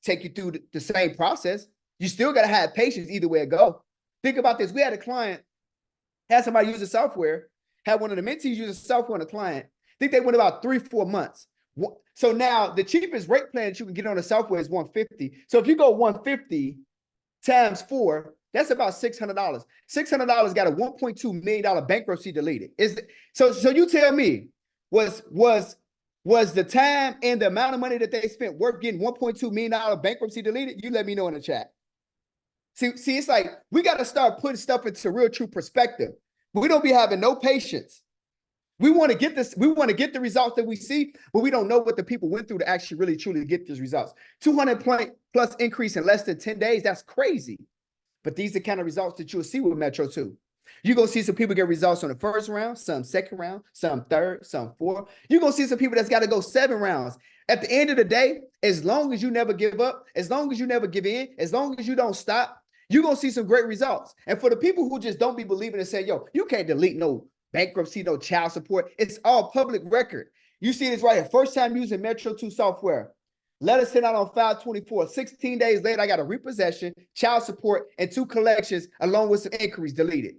take you through the same process. You still got to have patience either way it go. Think about this. We had a client, had somebody use the software, had one of the mentees use the software on a client. I think they went about 3, 4 months. So now the cheapest rate plan that you can get on the software is $150. So if you go $150 times 4, that's about $600. $600 got a $1.2 million bankruptcy deleted. So you tell me, was the time and the amount of money that they spent worth getting $1.2 million bankruptcy deleted? You let me know in the chat. See, it's like we got to start putting stuff into real true perspective. We don't be having no patience. We want to get this, we want to get the results that we see, but we don't know what the people went through to actually really truly get these results. 200 plus increase in less than 10 days, that's crazy. But these are the kind of results that you'll see with Metro 2. You're going to see some people get results on the first round, some second round, some third, some fourth. You're going to see some people that's got to go 7 rounds. At the end of the day, as long as you never give up, as long as you never give in, as long as you don't stop, you're going to see some great results. And for the people who just don't be believing and say, yo, you can't delete no bankruptcy, no child support. It's all public record. You see this right here. First time using Metro 2 software. Letter sent out on 5/24. 16 days later, I got a repossession, child support, and 2 collections, along with some inquiries deleted.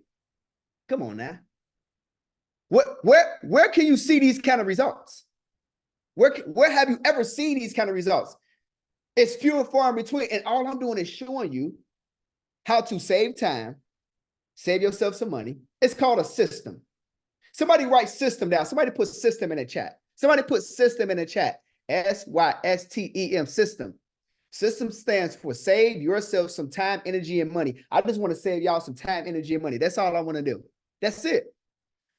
Come on now. Where can you see these kind of results? Where have you ever seen these kind of results? It's few and far in between. And all I'm doing is showing you how to save time, save yourself some money. It's called a system. Somebody write system down. Somebody put system in the chat. Somebody put system in the chat. SYSTEM, system. System stands for save yourself some time, energy, and money. I just want to save y'all some time, energy, and money. That's all I want to do. That's it.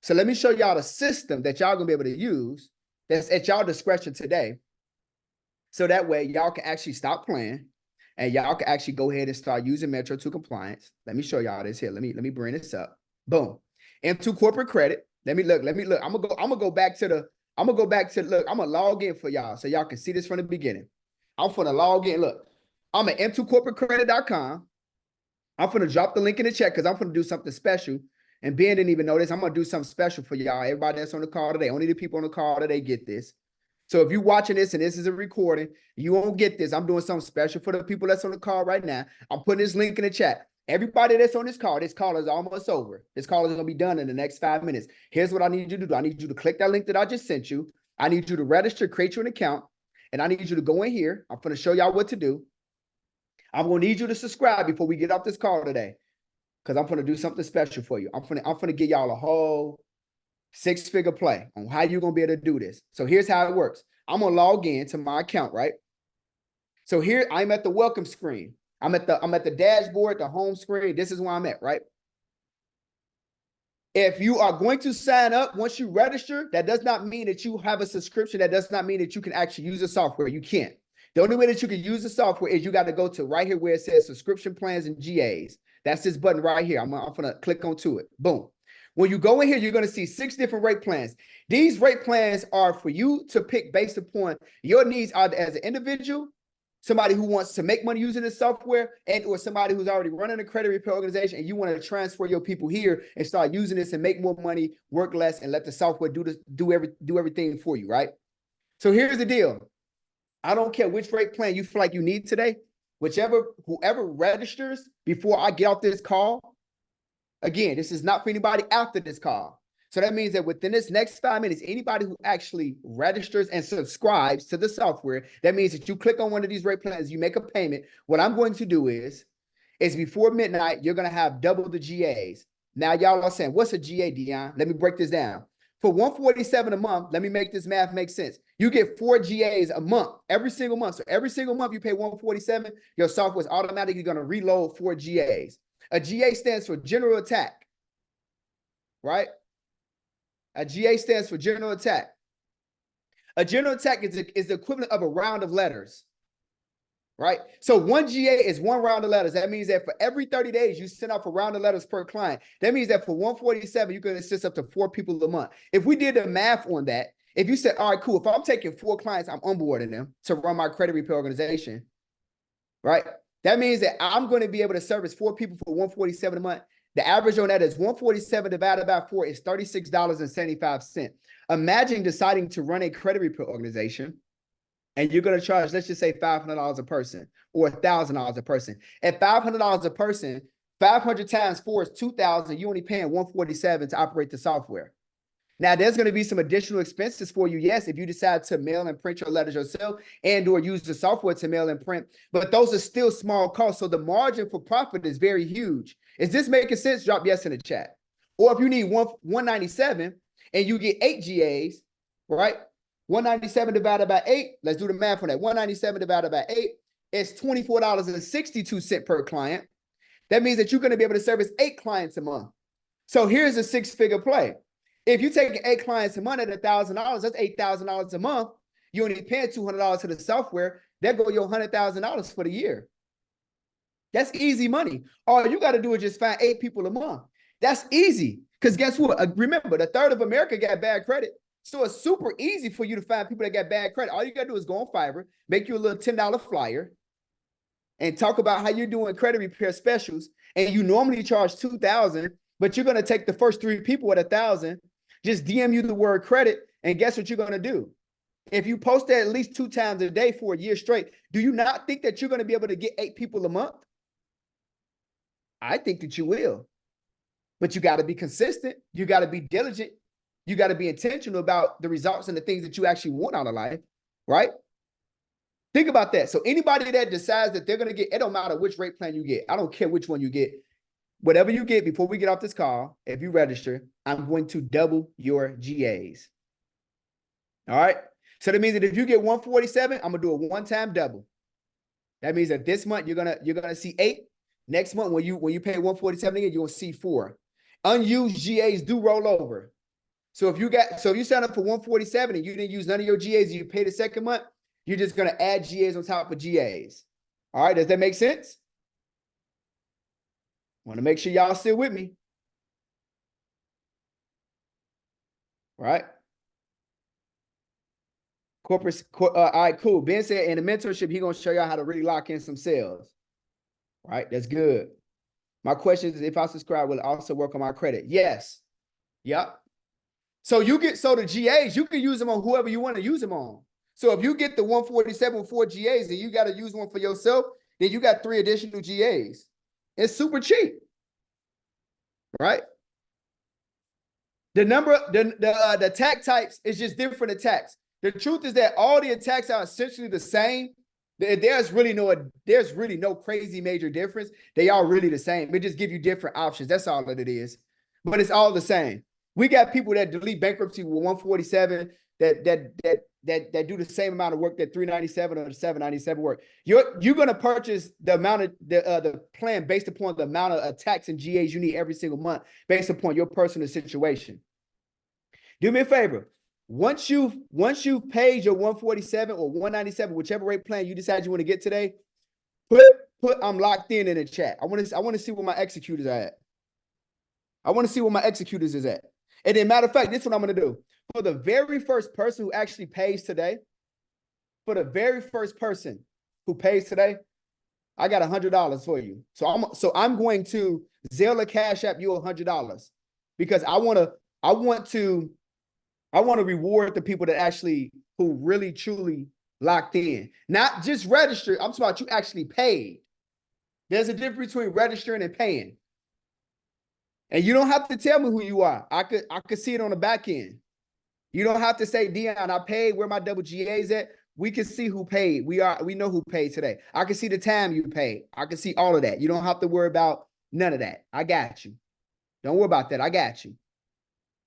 So let me show y'all the system that y'all gonna be able to use that's at y'all discretion today. So that way y'all can actually stop playing and y'all can actually go ahead and start using Metro 2 compliance. Let me show y'all this here. Let me bring this up. Boom. Into corporate credit. Let me look. I'm gonna go back to look, I'm gonna log in for y'all so y'all can see this from the beginning. I'm gonna log in. Look, I'm at m2corporatecredit.com. I'm gonna drop the link in the chat because I'm gonna do something special. And Ben didn't even know this. I'm gonna do something special for y'all. Everybody that's on the call today, only the people on the call today get this. So if you're watching this and this is a recording, you won't get this. I'm doing something special for the people that's on the call right now. I'm putting this link in the chat. Everybody that's on this call is almost over. This call is going to be done in the next 5 minutes. Here's what I need you to do. I need you to click that link that I just sent you. I need you to register, create you an account, and I need you to go in here. I'm going to show y'all what to do. I'm going to need you to subscribe before we get off this call today because I'm going to do something special for you. I'm going to give y'all a whole 6-figure play on how you're going to be able to do this. So here's how it works. I'm going to log in to my account, right? So here I'm at the welcome screen. I'm at the dashboard, the home screen. This is where I'm at, right? If you are going to sign up, once you register, that does not mean that you have a subscription. That does not mean that you can actually use the software. You can't. The only way that you can use the software is you got to go to right here where it says subscription plans and GAs. That's this button right here. I'm going to click onto it. Boom. When you go in here, you're going to see 6 different rate plans. These rate plans are for you to pick based upon your needs either as an individual, somebody who wants to make money using this software, and or somebody who's already running a credit repair organization and you want to transfer your people here and start using this and make more money, work less, and let the software do everything for you, right? So here's the deal. I don't care which rate plan you feel like you need today. Whoever registers before I get off this call, again, this is not for anybody after this call. So that means that within this next 5 minutes, anybody who actually registers and subscribes to the software, that means that you click on one of these rate plans, you make a payment. What I'm going to do is before midnight, you're going to have double the GAs. Now, y'all are saying, what's a GA, Dion? Let me break this down. For $147 a month, let me make this math make sense. You get 4 GAs a month, every single month. So every single month you pay $147, your software is automatically going to reload 4 GAs. A GA stands for general attack, right? A GA stands for general attack. A general attack is the equivalent of a round of letters, right? So 1 GA is 1 round of letters. That means that for every 30 days, you send off a round of letters per client. That means that for $147, you can assist up to 4 people a month. If we did the math on that, if you said, all right, cool, if I'm taking 4 clients, I'm onboarding them to run my credit repair organization, right? That means that I'm going to be able to service 4 people for $147 a month. The average on that is 147 divided by 4 is $36.75. Imagine deciding to run a credit repair organization and you're going to charge, let's just say $500 a person or $1,000 a person. At $500 a person, 500 times 4 is 2,000. You're only paying $147 to operate the software. Now, there's going to be some additional expenses for you, yes, if you decide to mail and print your letters yourself and or use the software to mail and print, but those are still small costs. So the margin for profit is very huge. Is this making sense? Drop yes in the chat. Or if you need 197 and you get 8 GAs, right? 197 divided by 8, let's do the math on that. 197 divided by 8 is $24.62 per client. That means that you're going to be able to service 8 clients a month. So here's a 6-figure play. If you take 8 clients a month at $1,000, that's $8,000 a month. You only paying $200 to the software. There go your $100,000 for the year. That's easy money. All you got to do is just find 8 people a month. That's easy. Because guess what? Remember, a third of America got bad credit. So it's super easy for you to find people that got bad credit. All you got to do is go on Fiverr, make you a little $10 flyer, and talk about how you're doing credit repair specials. And you normally charge $2,000, but you're going to take the first 3 people at $1,000, just DM you the word credit, and guess what you're going to do? If you post that at least 2 times a day for a year straight, do you not think that you're going to be able to get 8 people a month? I think that you will. But you got to be consistent. You got to be diligent. You got to be intentional about the results and the things that you actually want out of life, right? Think about that. So anybody that decides that they're going to get, it don't matter which rate plan you get. I don't care which one you get. Whatever you get before we get off this call, if you register, I'm going to double your GAs. All right? So that means that if you get 147, I'm going to do a one-time double. That means that this month you're gonna see 8. Next month when you pay 147 again, you'll see 4. Unused GAs do roll over. So if you sign up for 147 and you didn't use none of your GAs and you pay the second month, you're just gonna add GAs on top of GAs. All right, does that make sense? Want to make sure y'all still with me. Right? All right, cool. Ben said in the mentorship, he's gonna show y'all how to really lock in some sales. Right, that's good. My question is, if I subscribe, will it also work on my credit? Yes. Yep. So the GAs, you can use them on whoever you want to use them on. So if you get the 147 with 4 GAs and you got to use one for yourself, then you got 3 additional GAs. It's super cheap. Right? The attack types is just different attacks. The truth is that all the attacks are essentially the same. There's really no crazy major difference. They are really the same. It just give you different options. That's all that it is. But it's all the same. We got people that delete bankruptcy with 147 that do the same amount of work that 397 or the 797 work. You're gonna purchase the amount of the plan based upon the amount of attacks and GAs you need every single month, based upon your personal situation. Do me a favor. Once you've paid your 147 or 197, whichever rate plan you decide you want to get today, put I'm locked in the chat. I want to see where my executors are at. I want to see where my executors is at. And then, matter of fact, this is what I'm going to do. For the very first person who actually pays today, I got $100 for you. So I'm going to Zelle or Cash App you $100 because I want to reward the people that who really truly locked in. Not just registered. I'm talking about you actually paid. There's a difference between registering and paying. And you don't have to tell me who you are. I could see it on the back end. You don't have to say, Dion, I paid, where my double GAs at. We can see who paid. We know who paid today. I can see the time you paid. I can see all of that. You don't have to worry about none of that. I got you. Don't worry about that. I got you.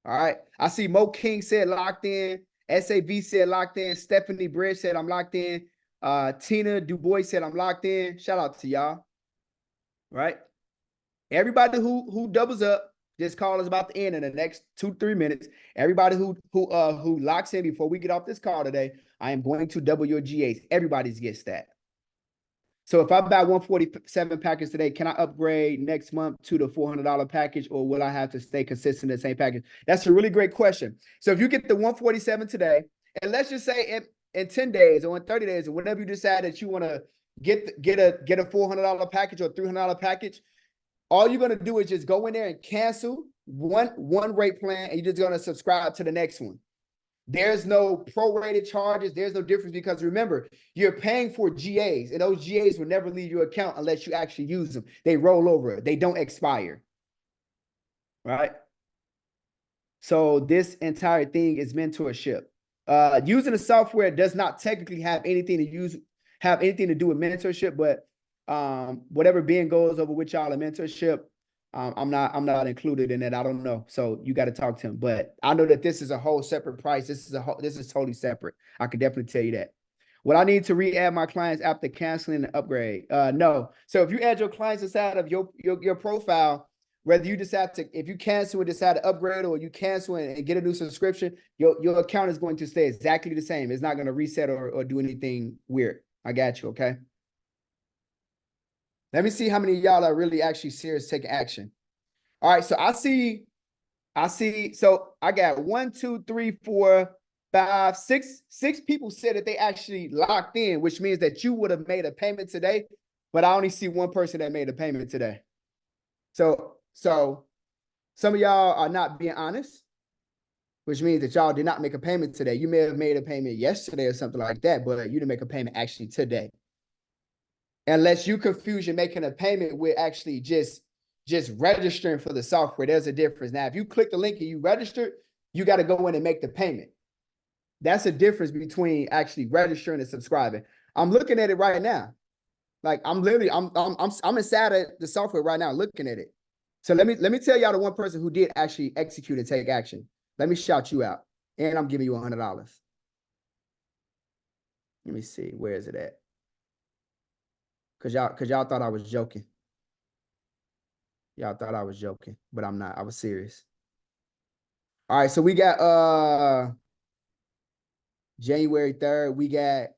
All right. I see Mo King said locked in. SAV said locked in. Stephanie Bridge said I'm locked in. Tina DuBois said I'm locked in. Shout out to y'all. Right. Everybody who doubles up, this call is about to end in the next 2-3 minutes. Everybody who locks in before we get off this call today, I am going to double your GAs. Everybody's gets that. So if I buy 147 package today, can I upgrade next month to the $400 package, or will I have to stay consistent in the same package? That's a really great question. So if you get the 147 today, and let's just say in 10 days or in 30 days or whenever you decide that you want to get a $400 package or $300 package, all you're going to do is just go in there and cancel one rate plan, and you're just going to subscribe to the next one. There's no prorated charges. There's no difference because remember, you're paying for GAs, and those GAs will never leave your account unless you actually use them. They roll over. They don't expire. Right? So this entire thing is mentorship. Using the software does not technically have anything to do with mentorship, but whatever Ben goes over with y'all in mentorship, I'm not included in it. I don't know. So you got to talk to him. But I know that this is a whole separate price. This is totally separate. I can definitely tell you that. Will I need to re-add my clients after canceling the upgrade? No. So if you add your clients inside of your profile, whether you decide to, if you cancel and decide to upgrade, or you cancel and get a new subscription, your account is going to stay exactly the same. It's not going to reset or do anything weird. I got you, okay? Let me see how many of y'all are really actually serious taking action. All right, so I see, so I got 1, 2, 3, 4, 5, 6 people said that they actually locked in, which means that you would have made a payment today, but I only see one person that made a payment today. So some of y'all are not being honest, which means that y'all did not make a payment today. You may have made a payment yesterday or something like that, but you didn't make a payment actually today. Unless you confuse you making a payment with actually just registering for the software. There's a difference. Now, if you click the link and you registered, you got to go in and make the payment. That's a difference between actually registering and subscribing. I'm looking at it right now. Like I'm inside of the software right now looking at it. So let me tell y'all the one person who did actually execute and take action. Let me shout you out. And I'm giving you $100. Let me see. Where is it at? Cause y'all thought I was joking. Y'all thought I was joking, but I'm not. I was serious. All right, so we got January 3rd. We got,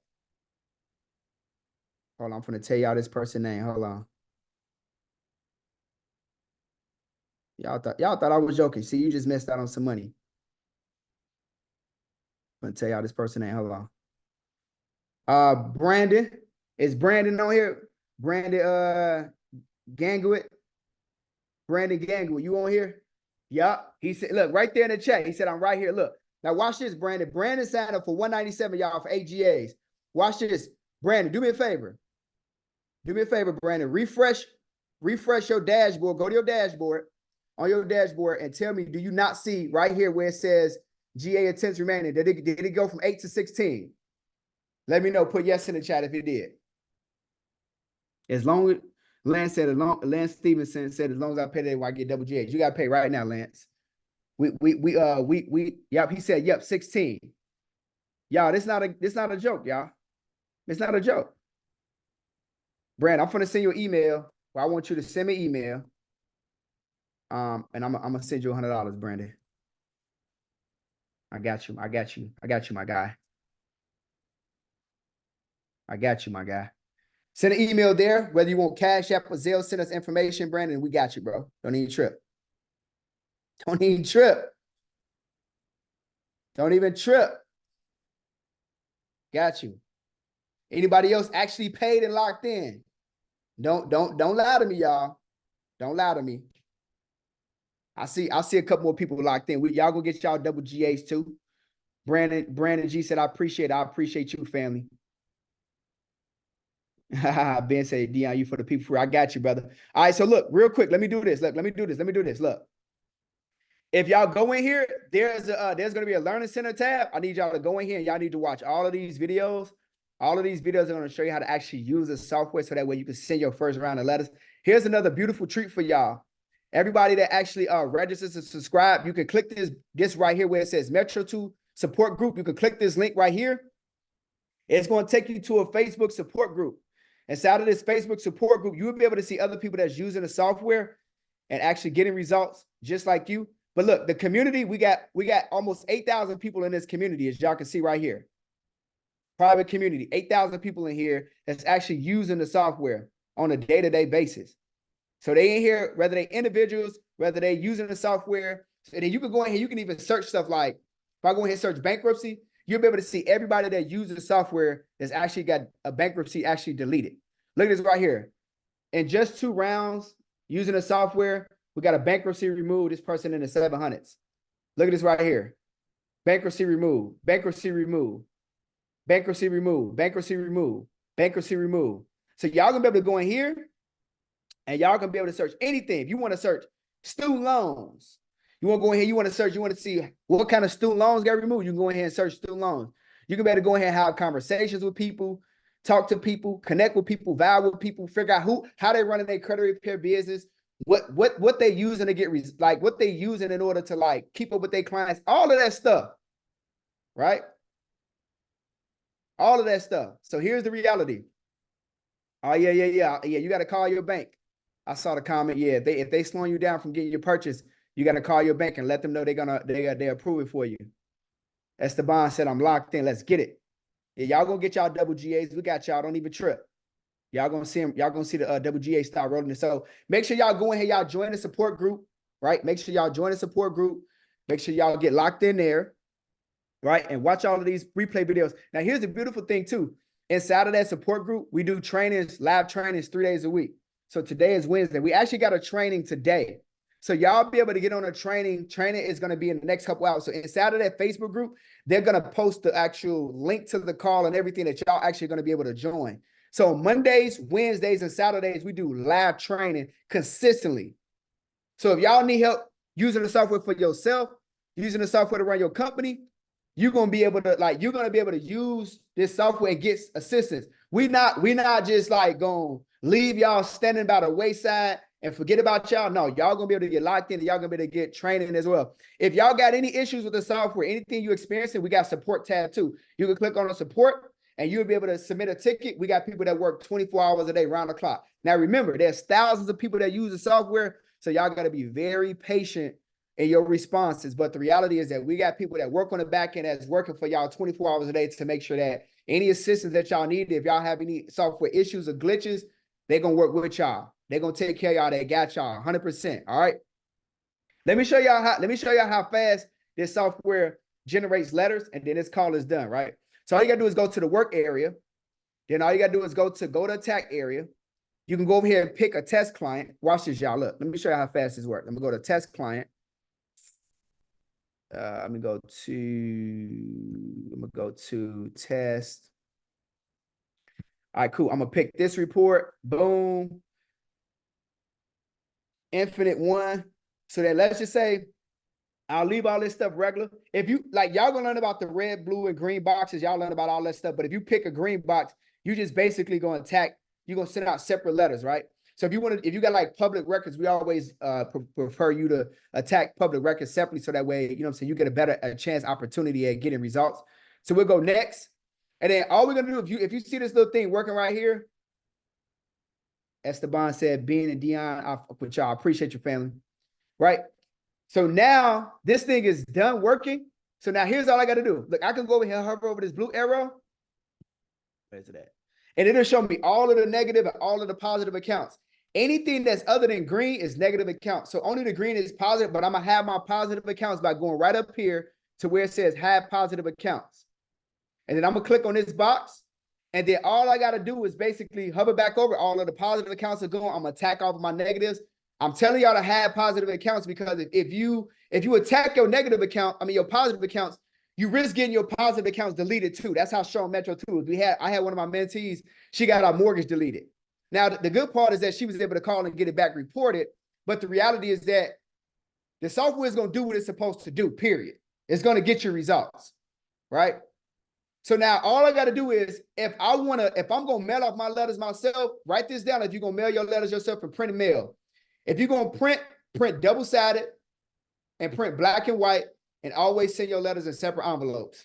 hold on, I'm gonna tell y'all this person's name. Hold on. Y'all thought I was joking. See, you just missed out on some money. I'm gonna tell y'all this person's name. Hold on. Brandon. Is Brandon on here? Brandon Ganguit. Brandon Ganguit, you on here? Yup. He said, look, right there in the chat. He said, I'm right here. Look. Now watch this, Brandon. Brandon signed up for $197, y'all, for 8 GAs. Watch this. Brandon, do me a favor. Do me a favor, Brandon. Refresh your dashboard. Go to your dashboard, on your dashboard, and tell me, do you not see right here where it says GA attempts remaining? Did it go from 8 to 16? Let me know. Put yes in the chat if it did. As long as Lance Stevenson said, as long as I pay that, I get double GAs. You got to pay right now, Lance. Yep. He said, yep, 16. Y'all, this not a joke, y'all. It's not a joke. Brand, I'm gonna send you an email. Well, I want you to send me an email. And I'm gonna send you $100, Brandon. I got you, my guy. I got you, my guy. Send an email there, whether you want Cash App or Zelle, send us information, Brandon. We got you, bro. Don't even trip. Don't even trip. Don't even trip. Got you. Anybody else actually paid and locked in? Don't lie to me, y'all. Don't lie to me. I see a couple more people locked in. Y'all gonna get y'all double GAs too. Brandon G said, I appreciate you, family. Ben said, Dion, you for the people. I got you, brother. All right, so look, real quick, let me do this. Look, let me do this. Look. If y'all go in here, there's gonna be a learning center tab. I need y'all to go in here and y'all need to watch all of these videos. All of these videos are going to show you how to actually use the software so that way you can send your first round of letters. Here's another beautiful treat for y'all. Everybody that actually registers and subscribe, you can click this right here where it says Metro2 support group. You can click this link right here. It's going to take you to a Facebook support group. Inside of this Facebook support group, you will be able to see other people that's using the software and actually getting results just like you. But look, the community, we got almost 8,000 people in this community, as y'all can see right here. Private community, 8,000 people in here that's actually using the software on a day-to-day basis. So they in here, whether they individuals, whether they using the software. And then you can go in here, you can even search stuff like, if I go in here and search bankruptcy, you'll be able to see everybody that uses the software that's actually got a bankruptcy actually deleted. Look at this right here. In just 2 rounds using the software, we got a bankruptcy removed, this person in the 700s. Look at this right here. Bankruptcy removed, bankruptcy removed. Bankruptcy removed, bankruptcy removed, bankruptcy removed. So y'all gonna be able to go in here and y'all gonna be able to search anything. If you want to search student loans, you want to go in here, you want to search, you want to see what kind of student loans got removed, you can go in here and search student loans. You can be able to go in here and have conversations with people, talk to people, connect with people, vibe with people, figure out how they running their credit repair business, what they using to get, what they using in order to keep up with their clients, all of that stuff, right? all of that stuff. So here's the reality. Oh, yeah. You got to call your bank. I saw the comment. Yeah, if they slowing you down from getting your purchase, you got to call your bank and let them know they approve it for you. Esteban said, I'm locked in. Let's get it. Yeah, y'all gonna get y'all double GAs. We got y'all. Don't even trip. Y'all gonna see them. Y'all gonna see the double GA start rolling it. So make sure y'all go in here. Y'all join the support group, right? Make sure y'all join the support group. Make sure y'all get locked in there, right? And watch all of these replay videos. Now, here's the beautiful thing too. Inside of that support group, we do trainings, live trainings 3 days a week. So today is Wednesday. We actually got a training today. So y'all be able to get on a training. Training is going to be in the next couple hours. So inside of that Facebook group, they're going to post the actual link to the call and everything that y'all actually going to be able to join. So Mondays, Wednesdays, and Saturdays, we do live training consistently. So if y'all need help using the software for yourself, using the software to run your company, you're going to be able to use this software and get assistance. We not just like going to leave y'all standing by the wayside and forget about y'all. No, y'all going to be able to get locked in and y'all going to be able to get training as well. If y'all got any issues with the software, anything you're experiencing, we got support tab too. You can click on the support and you'll be able to submit a ticket. We got people that work 24 hours a day, round the clock. Now, remember, there's thousands of people that use the software. So y'all got to be very patient in your responses. But the reality is that we got people that work on the back end that's working for y'all 24 hours a day to make sure that any assistance that y'all need, if y'all have any software issues or glitches, they're going to work with y'all. They're going to take care of y'all. They got y'all 100%. All right. Let me show y'all how fast this software generates letters, and then this call is done, right? So all you got to do is go to the work area. Then all you got to do is go to attack area. You can go over here and pick a test client. Watch this, y'all. Look, let me show you how fast this works. I'm going to go to test client. I'm gonna go to test. All right, cool. I'm gonna pick this report. Boom. Infinite one. So then let's just say I'll leave all this stuff regular. If you like, y'all gonna learn about the red, blue, and green boxes. Y'all learn about all that stuff. But if you pick a green box, you just basically gonna attack. You're gonna send out separate letters, right? So if you got like public records, we always prefer you to attack public records separately. So that way, you know what I'm saying, you get a chance opportunity at getting results. So we'll go next. And then all we're gonna do, if you see this little thing working right here, Esteban said, Ben and Dion, I fuck with y'all. I appreciate your family. Right? So now this thing is done working. So now here's all I got to do. Look, I can go over here, hover over this blue arrow. Where's it at? And it'll show me all of the negative and all of the positive accounts. Anything that's other than green is negative accounts. So only the green is positive, but I'm going to have my positive accounts by going right up here to where it says have positive accounts. And then I'm going to click on this box. And then all I got to do is basically hover back over. All of the positive accounts are going. I'm going to attack off of my negatives. I'm telling y'all to have positive accounts because if you attack your negative account, your positive accounts, you risk getting your positive accounts deleted too. That's how strong Metro2 is. I had one of my mentees, she got our mortgage deleted. Now, the good part is that she was able to call and get it back reported. But the reality is that the software is going to do what it's supposed to do, period. It's going to get you results, right? So now all I got to do is if I'm going to mail off my letters myself, write this down. If you're going to mail your letters yourself and print and mail. If you're going to print double-sided and print black and white and always send your letters in separate envelopes.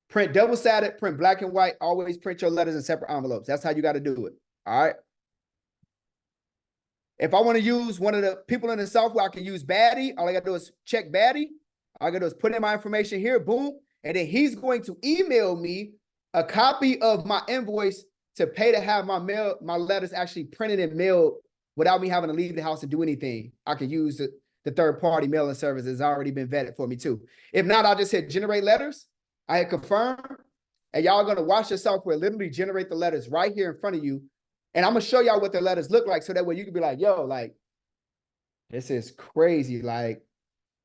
Print double-sided, print black and white, always print your letters in separate envelopes. That's how you got to do it, all right? If I want to use one of the people in the software, I can use Baddie. All I got to do is check Baddie. All I got to do is put in my information here, boom, and then he's going to email me a copy of my invoice to pay to have my letters actually printed and mailed without me having to leave the house and do anything. I can use the third-party mailing service that's already been vetted for me too. If not, I'll just hit generate letters. I hit confirm, and y'all are going to watch the software literally generate the letters right here in front of you. And I'm going to show y'all what the letters look like so that way you can be like, yo, like, this is crazy. Like,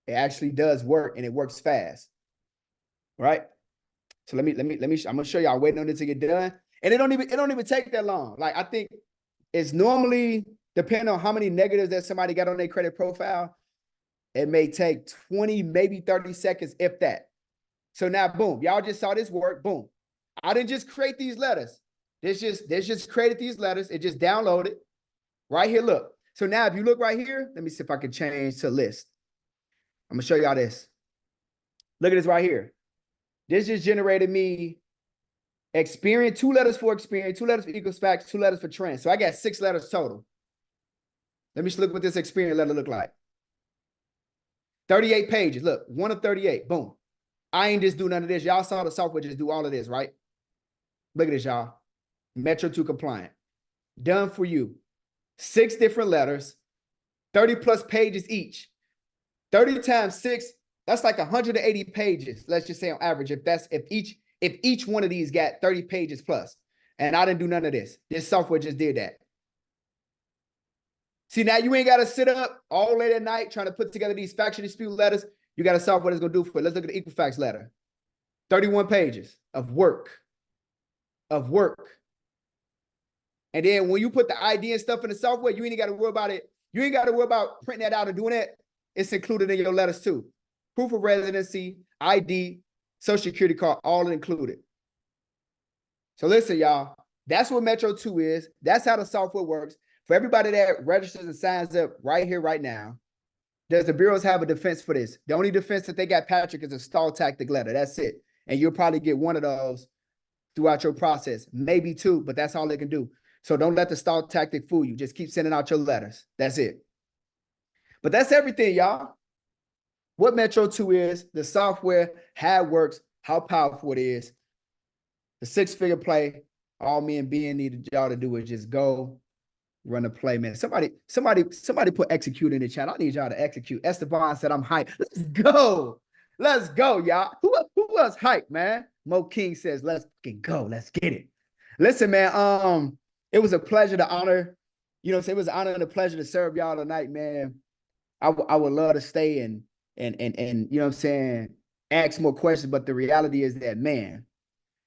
it actually does work, and it works fast. Right? So let me, I'm going to show y'all waiting on it to get done. And it don't even take that long. Like, I think it's normally, depending on how many negatives that somebody got on their credit profile, it may take 20, maybe 30 seconds, if that. So now, boom, y'all just saw this work, boom. I didn't just create these letters. This just created these letters. It just downloaded. Right here, look. So now if you look right here, let me see if I can change to list. I'm going to show y'all this. Look at this right here. This just generated me experience, 2 letters for experience, 2 letters for equals facts, 2 letters for trend. So I got 6 letters total. Let me just look what this experience letter look like. 38 pages. Look, 1 of 38. Boom. I ain't just do none of this. Y'all saw the software just do all of this, right? Look at this, y'all. Metro2 compliant. Done for you. 6 different letters, 30 plus pages each. 30 times 6, that's like 180 pages. Let's just say on average, if each one of these got 30 pages plus. And I didn't do none of this. This software just did that. See, now you ain't got to sit up all late at night trying to put together these faction dispute letters. You got a software that's going to do for it. Let's look at the equal facts letter. 31 pages of work. Of work. And then when you put the ID and stuff in the software, you ain't got to worry about it. You ain't got to worry about printing that out and doing that. It's included in your letters too. Proof of residency, ID, social security card, all included. So listen, y'all, that's what Metro2 is. That's how the software works. For everybody that registers and signs up right here, right now, does the bureaus have a defense for this? The only defense that they got, Patrick, is a stall tactic letter. That's it. And you'll probably get one of those throughout your process, maybe 2, but that's all they can do. So don't let the stall tactic fool you. Just keep sending out your letters. That's it. But that's everything, y'all. What Metro2 is, the software, how it works, how powerful it is. The 6-figure play, all me and Ben need y'all to do is just go run a play, man. Somebody put execute in the chat. I need y'all to execute. Esteban said, I'm hyped. Let's go. Let's go, y'all. Who else hyped, man? Mo King says, let's go. Let's get it. Listen, man, it was a pleasure to honor, you know what I'm saying? It was an honor and a pleasure to serve y'all tonight, man. I would love to stay and you know what I'm saying, ask more questions, but the reality is that, man,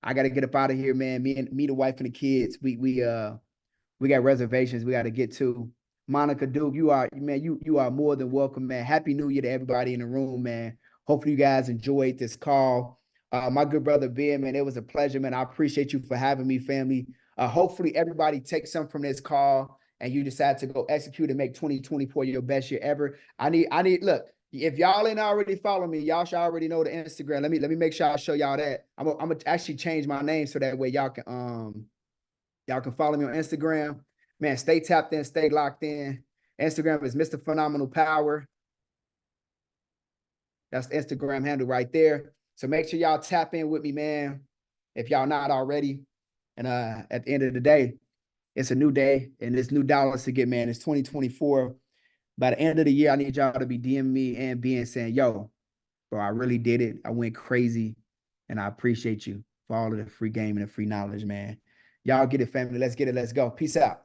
I got to get up out of here, man. Me, the wife and the kids, we got reservations we got to get to. Monica Duke, you are more than welcome, man. Happy New Year to everybody in the room, man. Hopefully you guys enjoyed this call. My good brother Ben, man, it was a pleasure, man. I appreciate you for having me, family. Hopefully everybody takes something from this call and you decide to go execute and make 2024 your best year ever. I need, look, if y'all ain't already following me, y'all should already know the Instagram. Let me make sure I show y'all that. I'm gonna actually change my name so that way y'all can follow me on Instagram. Man, stay tapped in, stay locked in. Instagram is Mr. Phenomenal Power. That's the Instagram handle right there. So make sure y'all tap in with me, man, if y'all not already. And at the end of the day, it's a new day and it's new dollars to get, man. It's 2024. By the end of the year, I need y'all to be DMing me and being saying, yo, bro, I really did it. I went crazy. And I appreciate you for all of the free game and the free knowledge, man. Y'all get it, family. Let's get it. Let's go. Peace out.